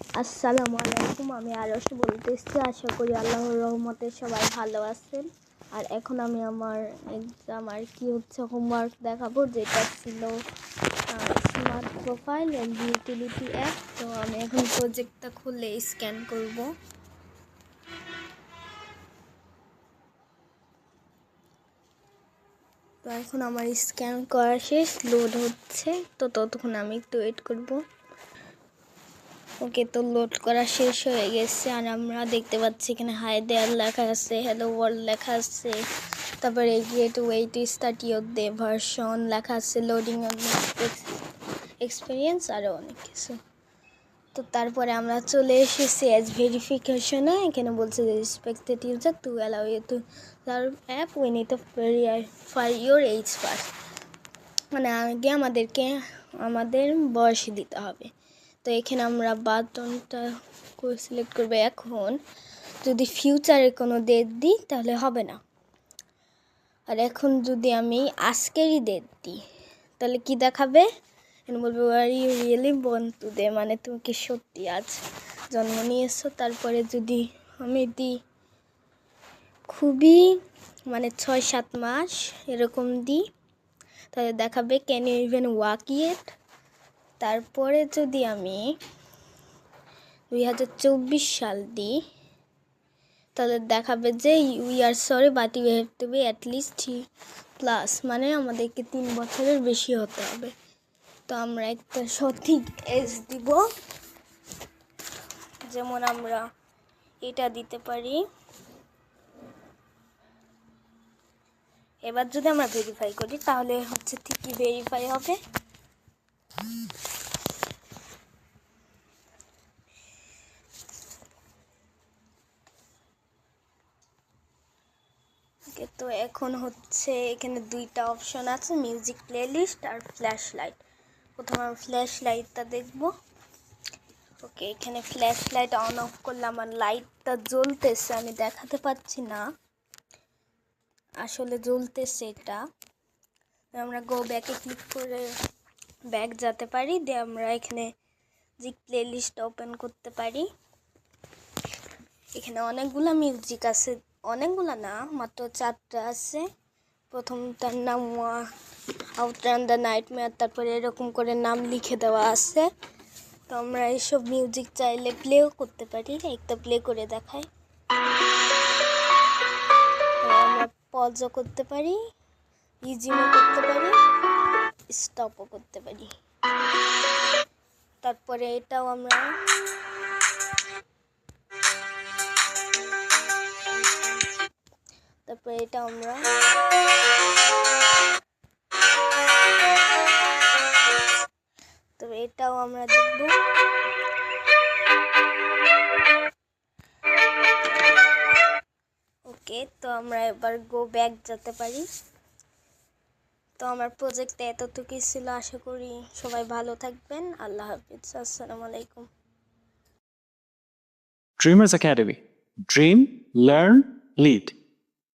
আসসালামু আলাইকুম, আমি আরশ বলতেছি। আশা করি আল্লাহর রহমতে সবাই ভালো আছেন। আর এখন আমি আমার এক্সাম আর কি হচ্ছে হোমওয়ার্ক দেখাবো, যেটা ছিল smart profile and utility app. তো আমি এখন প্রজেক্টটা খুলে স্ক্যান করব। তো এখন আমার স্ক্যান করা শেষ, লোড হচ্ছে। তো ততক্ষণ আমি একটু ওয়েট করব। ওকে, তো লোড করা শেষ হয়ে গেছে। আর আমরা দেখতে পাচ্ছি এখানে হাই দেয়ার লেখা আছে, হ্যালো ওয়ার্ল্ড লেখা আছে, তারপরে gateway to start your day version লেখা আছে, লোডিং এক্সপিরিয়েন্স আরও অনেক কিছু। তো তারপরে আমরা চলে এসেছি এজ ভেরিফিকেশনে। এখানে বলছে যে respected user to allow you to serve app we need to verify your age first. মানে আগে আমাদের বয়স দিতে হবে। তো এখানে আমরা বাটনটা সিলেক্ট করবো। এখন যদি ফিউচারের কোনো ডেট দিই তাহলে হবে না। আর এখন যদি আমি আজকেরই ডেট দিই তাহলে কি দেখাবে? বলবো are you really born today, মানে তুমি কি সত্যি আজ জন্ম নিয়েছো। তারপরে যদি আমি দিই খুবই মানে 6-7 মাস এরকম দিই তাহলে দেখাবে can you even walk yet. তারপরে যদি আমি 2024 সাল দিই তাহলে দেখাবে যে we are sorry but you have to be at least 3+, মানে আমাদেরকে 3 বছরের বেশি হতে হবে। তো আমরা একটা সঠিক এজ দিব, যেমন আমরা এটা দিতে পারি। এবার যদি আমরা ভেরিফাই করি তাহলে হচ্ছে ঠিকই ভেরিফাই হবে। তো এখন হচ্ছে এখানে দুইটা অপশন আছে, মিউজিক প্লেলিস্ট আর ফ্ল্যাশ লাইট। প্রথমে আমি ফ্ল্যাশ লাইটটা দেখব। ওকে, এখানে ফ্ল্যাশ লাইট অন অফ করলে আমার লাইটটা জ্বলতেছে, আমি দেখাতে পাচ্ছি না, আসলে জ্বলতেছে এটা। আমরা গো ব্যাকে ক্লিক করে ব্যাক যেতে পারি, দিয়ে আমরা এখানে মিউজিক প্লেলিস্ট ওপেন করতে পারি। এখানে অনেকগুলা মিউজিক আছে, অনেকগুলা না, মাত্র 4টা আছে। প্রথমটার নাম আউটরান দ্য নাইটমেয়ার, তারপরে এরকম করে নাম লিখে দেওয়া আছে। তো আমরা এইসব মিউজিক চাইলে প্লেও করতে পারি। একটা প্লে করে দেখাই। আমরা পজও করতে পারি, ইজিও করতে পারি, স্টপও করতে পারি। তারপরে এটাও আমরা এটাও আমরা দেখব। ওকে, তো আমরা এবার গো ব্যাক যেতে পারি। তো আমার প্রজেক্টে এতটুকুই ছিল। আশা করি সবাই ভালো থাকবেন। আল্লাহ হাফিজ, আসসালামু আলাইকুম। Dreamers Academy. Dream, learn, lead.